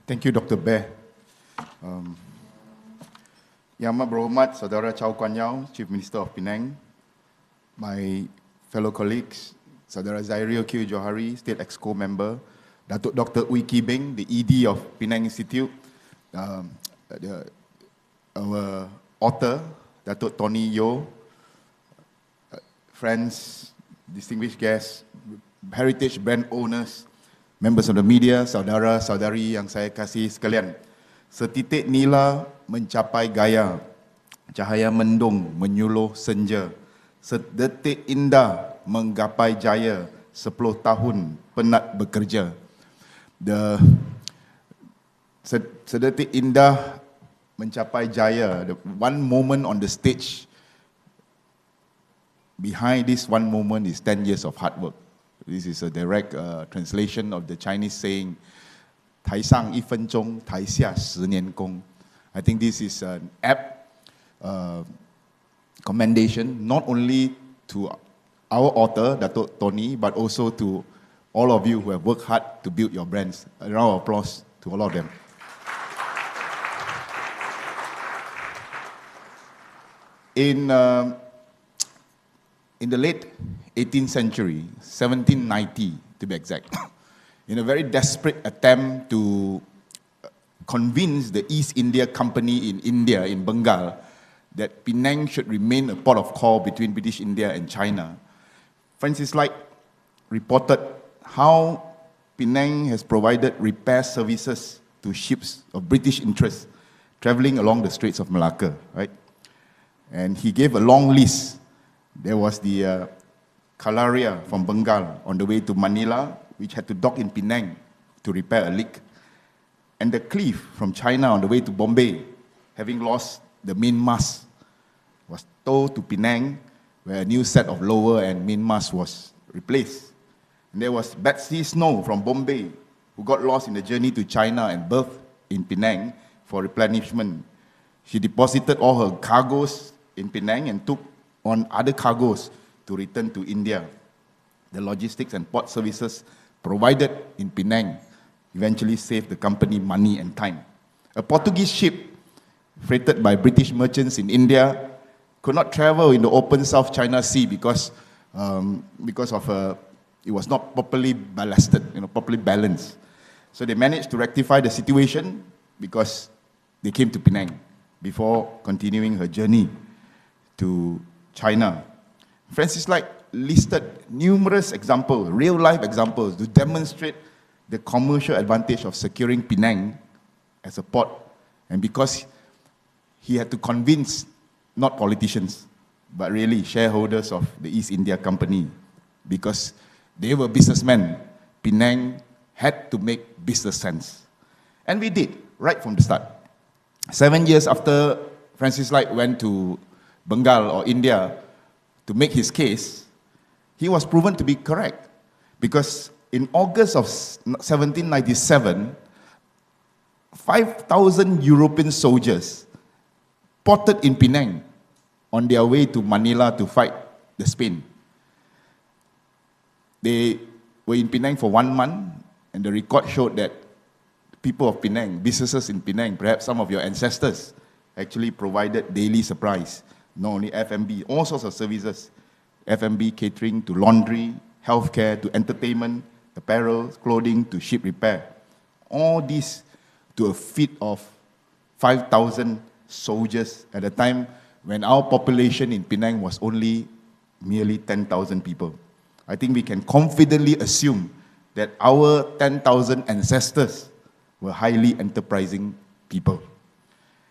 Thank you, Dr. Bear. Yang Amat Berhormat Saudara Chow Kuan Yew, Chief Minister of Penang, my fellow colleagues, Saudara Zairio Q. Johari, State Exco member, Datuk Dr. Ui Ki Beng, the ED of Penang Institute, our author, Datuk Tony Yeo, friends, distinguished guests, heritage brand owners, members of the media, saudara-saudari yang saya kasih sekalian. Setitik nila mencapai gaya, cahaya mendung menyuluh senja. Sedetik indah menggapai jaya, 10 tahun penat bekerja. Sedetik indah mencapai jaya, the one moment on the stage, behind this one moment is 10 years of hard work. This is a direct translation of the Chinese saying, 台上一分钟，台下10年功. I think this is an apt commendation, not only to our author, Datuk Tony, but also to all of you who have worked hard to build your brands. A round of applause to all of them. In the late 18th century, 1790 to be exact, in a very desperate attempt to convince the East India Company in India, in Bengal, that Penang should remain a port of call between British India and China, Francis Light reported how Penang has provided repair services to ships of British interest traveling along the Straits of Malacca, right? And he gave a long list. There was the Kalaria from Bengal on the way to Manila, which had to dock in Penang to repair a leak. And the Cliff from China on the way to Bombay, having lost the main mast, was towed to Penang, where a new set of lower and main mast was replaced. And there was Betsy Snow from Bombay, who got lost in the journey to China and berthed in Penang for replenishment. She deposited all her cargoes in Penang and took on other cargoes to return to India. The logistics and port services provided in Penang eventually saved the company money and time. A Portuguese ship freighted by British merchants in India could not travel in the open South China Sea because it was not properly ballasted, properly balanced. So they managed to rectify the situation because they came to Penang before continuing her journey to China. Francis Light listed numerous examples, real-life examples, to demonstrate the commercial advantage of securing Penang as a port. And because he had to convince not politicians, but really shareholders of the East India Company, because they were businessmen, Penang had to make business sense. And we did, right from the start. 7 years after Francis Light went to Bengal or India to make his case, he was proven to be correct. Because in August of 1797, 5,000 European soldiers ported in Penang on their way to Manila to fight the Spain. They were in Penang for 1 month, and the record showed that people of Penang, businesses in Penang, perhaps some of your ancestors, actually provided daily supplies. Not only F&B, all sorts of services. F&B catering to laundry, healthcare, to entertainment, apparel, clothing, to ship repair. All this to a fleet of 5,000 soldiers at a time when our population in Penang was only merely 10,000 people. I think we can confidently assume that our 10,000 ancestors were highly enterprising people.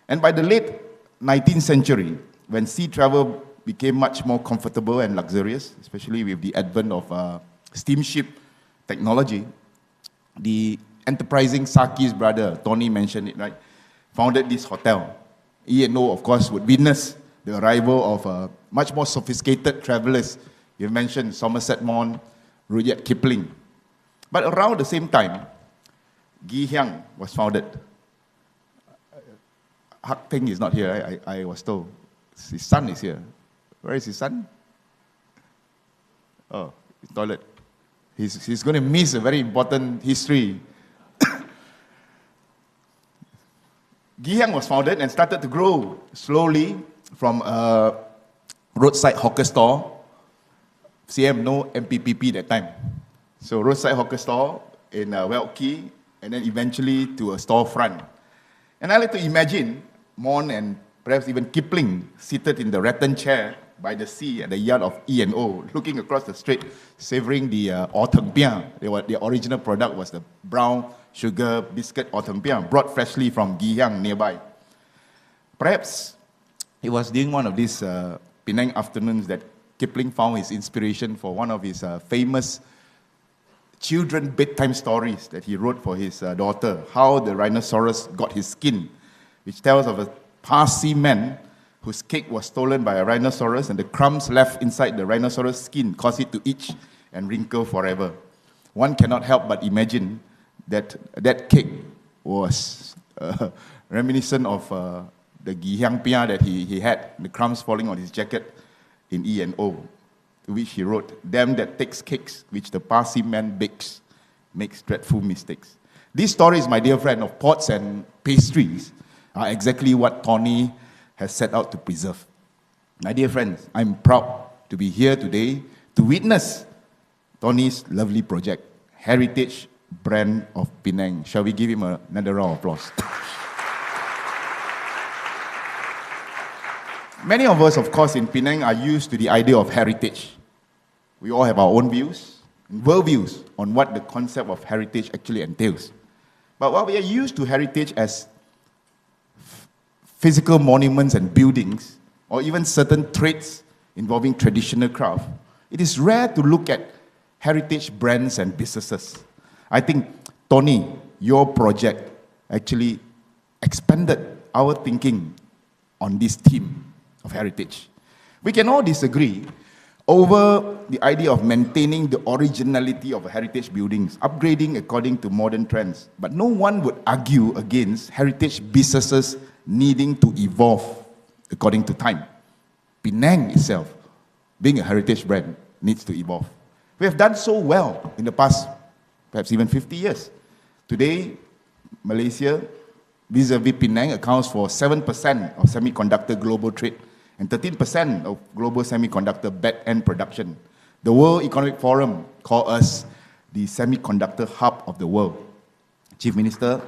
And by the late 19th century, when sea travel became much more comfortable and luxurious, especially with the advent of steamship technology, the enterprising Saki's brother, Tony mentioned it, right, founded this hotel. E&O, of course, would witness the arrival of much more sophisticated travelers. You've mentioned Somerset Maugham, Rudyard Kipling. But around the same time, Gi Hyang was founded. Hak Teng is not here, I was told. His son is here. Where is his son? Oh, his toilet. He's going to miss a very important history. Keong was founded and started to grow slowly from a roadside hawker store. CM, no MPPP that time. So roadside hawker store in Welt Kee, and then eventually to a storefront. And I like to imagine Mon and perhaps even Kipling seated in the rattan chair by the sea at the yard of E&O, looking across the strait, savoring the autumn pian. The original product was the brown sugar biscuit autumn pian, brought freshly from Keong nearby. Perhaps it was during one of these Penang afternoons that Kipling found his inspiration for one of his famous children bedtime stories that he wrote for his daughter, How the Rhinoceros Got His Skin, which tells of a Parsi man whose cake was stolen by a rhinoceros, and the crumbs left inside the rhinoceros skin caused it to itch and wrinkle forever. One cannot help but imagine that that cake was reminiscent of the Keong Pia that he had, the crumbs falling on his jacket in E&O, to which he wrote, "Them that takes cakes, which the Parsi man bakes, makes dreadful mistakes." These stories, my dear friend, of pots and pastries are exactly what Tony has set out to preserve. My dear friends, I'm proud to be here today to witness Tony's lovely project, Heritage Brand of Penang. Shall we give him another round of applause? Many of us, of course, in Penang are used to the idea of heritage. We all have our own views and worldviews on what the concept of heritage actually entails. But while we are used to heritage as physical monuments and buildings, or even certain traits involving traditional craft, it is rare to look at heritage brands and businesses. I think, Tony, your project actually expanded our thinking on this theme of heritage. We can all disagree over the idea of maintaining the originality of heritage buildings, upgrading according to modern trends, but no one would argue against heritage businesses needing to evolve according to time. Penang itself, being a heritage brand, needs to evolve. We have done so well in the past, perhaps even 50 years. Today, Malaysia, vis-a-vis Penang, accounts for 7% of semiconductor global trade and 13% of global semiconductor back-end production. The World Economic Forum called us the semiconductor hub of the world. Chief Minister,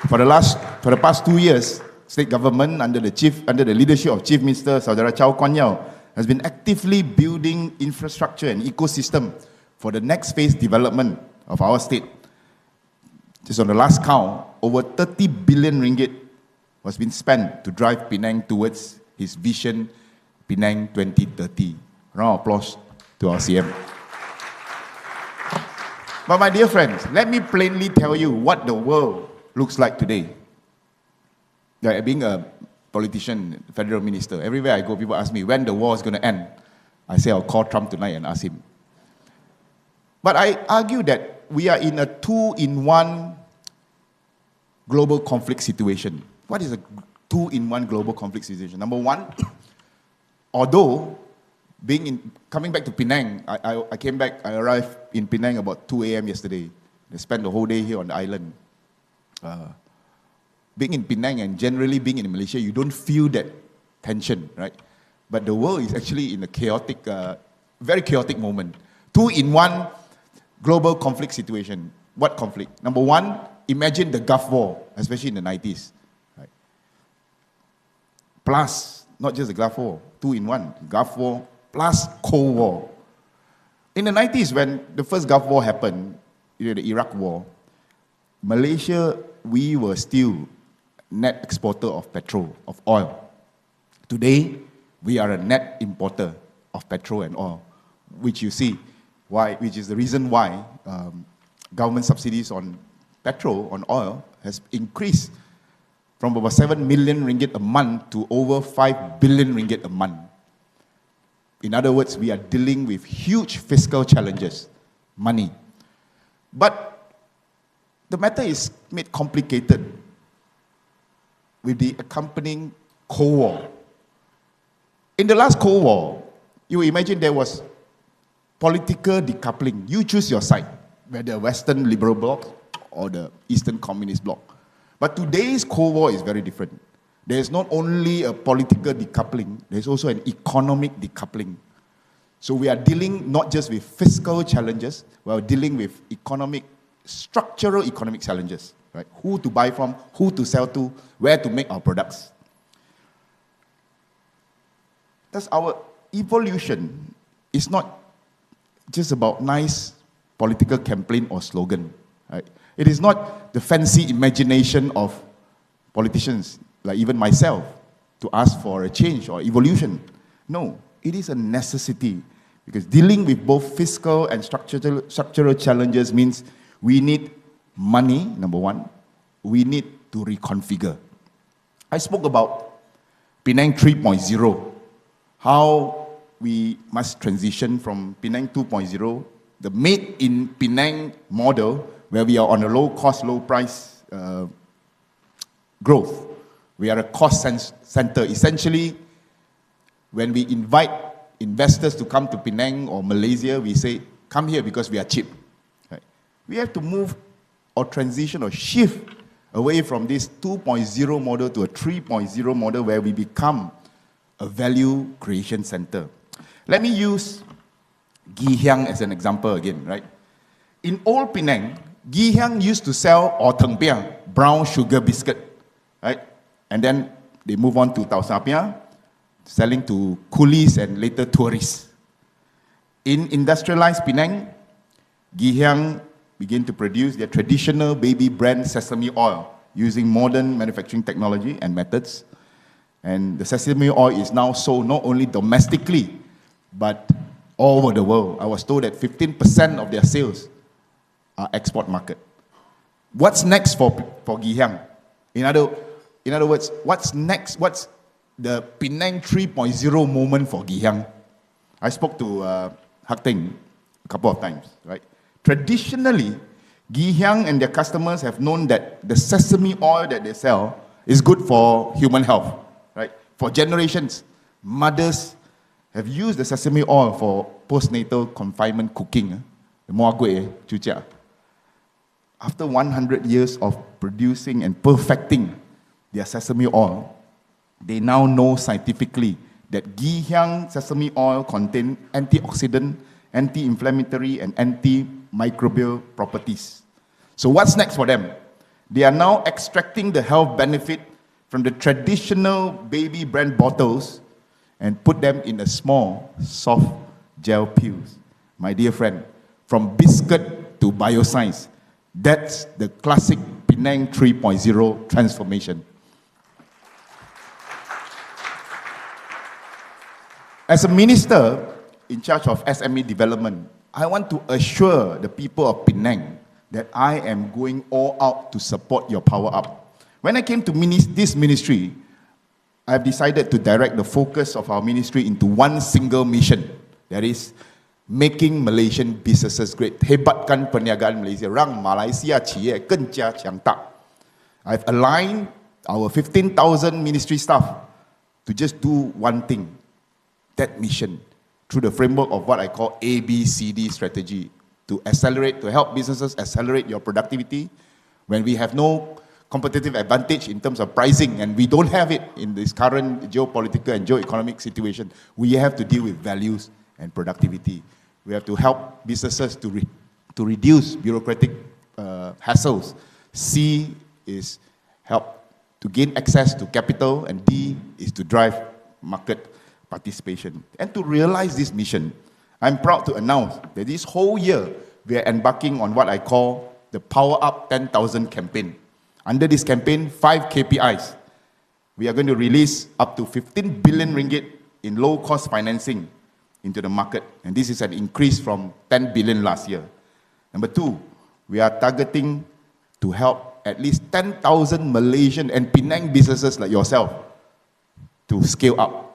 for the past 2 years, state government under the leadership of Chief Minister Saudara Chow Kuan Yew has been actively building infrastructure and ecosystem for the next phase development of our state. Just on the last count, over 30 billion ringgit was been spent to drive Penang towards his vision, Penang 2030. Round of applause to our CM. But my dear friends, let me plainly tell you what the world looks like today. Being a politician, federal minister, everywhere I go, people ask me when the war is going to end. I say I'll call Trump tonight and ask him. But I argue that we are in a two-in-one global conflict situation. What is a two-in-one global conflict situation? Number one, although coming back to Penang, I came back, I arrived in Penang about 2 a.m. yesterday. I spent the whole day here on the island. Being in Penang and generally being in Malaysia, you don't feel that tension, right? But the world is actually in a chaotic, very chaotic moment. Two-in-one global conflict situation. What conflict? Number one, imagine the Gulf War, especially in the 90s. Right? Plus, not just the Gulf War, two-in-one, Gulf War plus Cold War. In the 90s, when the first Gulf War happened, the Iraq War, Malaysia, we were still net exporter of petrol, of oil. Today, we are a net importer of petrol and oil, which you see, which is the reason why government subsidies on petrol, on oil, has increased from about 7 million ringgit a month to over 5 billion ringgit a month. In other words, we are dealing with huge fiscal challenges, money. But the matter is made complicated with the accompanying Cold War. In the last Cold War, you imagine there was political decoupling. You choose your side, whether Western liberal bloc or the Eastern Communist Bloc. But today's Cold War is very different. There's not only a political decoupling, there's also an economic decoupling. So we are dealing not just with fiscal challenges, we are dealing with structural economic challenges, right? Who to buy from, who to sell to, where to make our products. Thus, our evolution is not just about nice political campaign or slogan, right? It is not the fancy imagination of politicians, like even myself, to ask for a change or evolution. No, it is a necessity, because dealing with both fiscal and structural challenges means we need money, number one. We need to reconfigure. I spoke about Penang 3.0, how we must transition from Penang 2.0, the made in Penang model, where we are on a low cost, low price growth. We are a cost center. Essentially, when we invite investors to come to Penang or Malaysia, we say, come here because we are cheap. Right? We have to move or transition or shift away from this 2.0 model to a 3.0 model where we become a value creation center. Let me use Keong as an example again, right? In old Penang, Keong used to sell oteng pia, brown sugar biscuit, right? And then they move on to tau sa pia, selling to coolies and later tourists. In industrialized Penang, Keong began to produce their traditional baby brand sesame oil using modern manufacturing technology and methods. And the sesame oil is now sold not only domestically, but all over the world. I was told that 15% of their sales are export market. What's next for Keong? In other words, what's next? What's the Penang 3.0 moment for Keong? I spoke to Hak Ting a couple of times, right? Traditionally, Keong and their customers have known that the sesame oil that they sell is good for human health, right? For generations, mothers have used the sesame oil for postnatal confinement cooking. After 100 years of producing and perfecting their sesame oil, they now know scientifically that Keong sesame oil contains antioxidant, anti-inflammatory, and antimicrobial properties. So what's next for them? They are now extracting the health benefit from the traditional baby brand bottles and put them in a small, soft gel pills. My dear friend, from biscuit to bioscience, that's the classic Penang 3.0 transformation. As a minister in charge of SME development, I want to assure the people of Penang that I am going all out to support your power up. When I came to this ministry, I have decided to direct the focus of our ministry into one single mission. That is, making Malaysian businesses great. Hebatkan perniagaan Malaysia. Rang Malaysia Chee更加强大. I've aligned our 15,000 ministry staff to just do one thing. That mission, through the framework of what I call ABCD strategy, to help businesses accelerate your productivity when we have no competitive advantage in terms of pricing, and we don't have it in this current geopolitical and geoeconomic situation. We have to deal with values and productivity. We have to help businesses to reduce bureaucratic hassles. C is help to gain access to capital, and D is to drive market participation. And to realize this mission, I'm proud to announce that this whole year, we are embarking on what I call the Power Up 10,000 campaign. Under this campaign, 5 KPIs. We are going to release up to 15 billion ringgit in low-cost financing into the market. And this is an increase from 10 billion last year. Number 2, we are targeting to help at least 10,000 Malaysian and Penang businesses like yourself to scale up.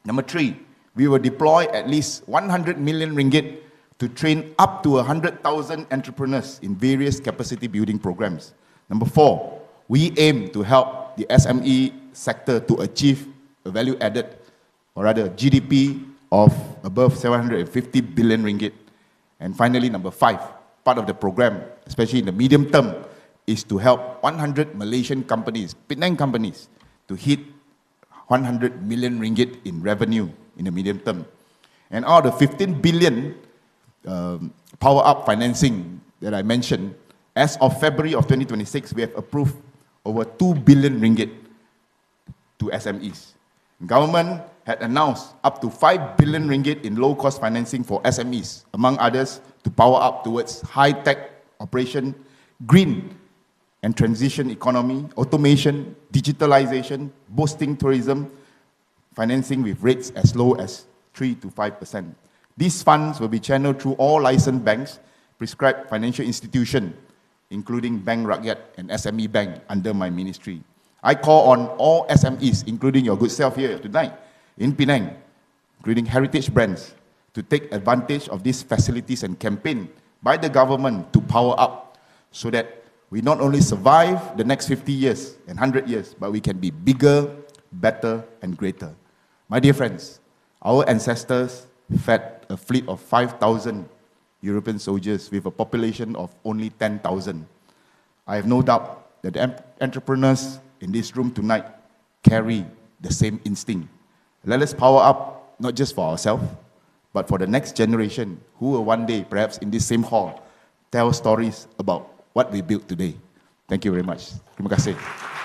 Number 3, we will deploy at least 100 million ringgit to train up to 100,000 entrepreneurs in various capacity building programs. Number 4, we aim to help the SME sector to achieve a value added, or rather GDP of above 750 billion ringgit. And finally, number 5, part of the program, especially in the medium term, is to help 100 Malaysian companies, Penang companies, to hit 100 million ringgit in revenue in the medium term. And out of the 15 billion power up financing that I mentioned, as of February of 2026, we have approved over 2 billion ringgit to SMEs. Government had announced up to 5 billion ringgit in low-cost financing for SMEs, among others, to power up towards high-tech operation, green and transition economy, automation, digitalization, boosting tourism, financing with rates as low as 3 to 5%. These funds will be channeled through all licensed banks, prescribed financial institutions, including Bank Rakyat and SME Bank under my ministry. I call on all SMEs, including your good self here tonight, in Penang, including heritage brands, to take advantage of these facilities and campaign by the government to power up so that we not only survive the next 50 years and 100 years, but we can be bigger, better, and greater. My dear friends, our ancestors fed a fleet of 5,000 European soldiers with a population of only 10,000. I have no doubt that the entrepreneurs in this room tonight carry the same instinct. Let us power up, not just for ourselves, but for the next generation who will one day, perhaps in this same hall, tell stories about what we built today. Thank you very much. Terima kasih.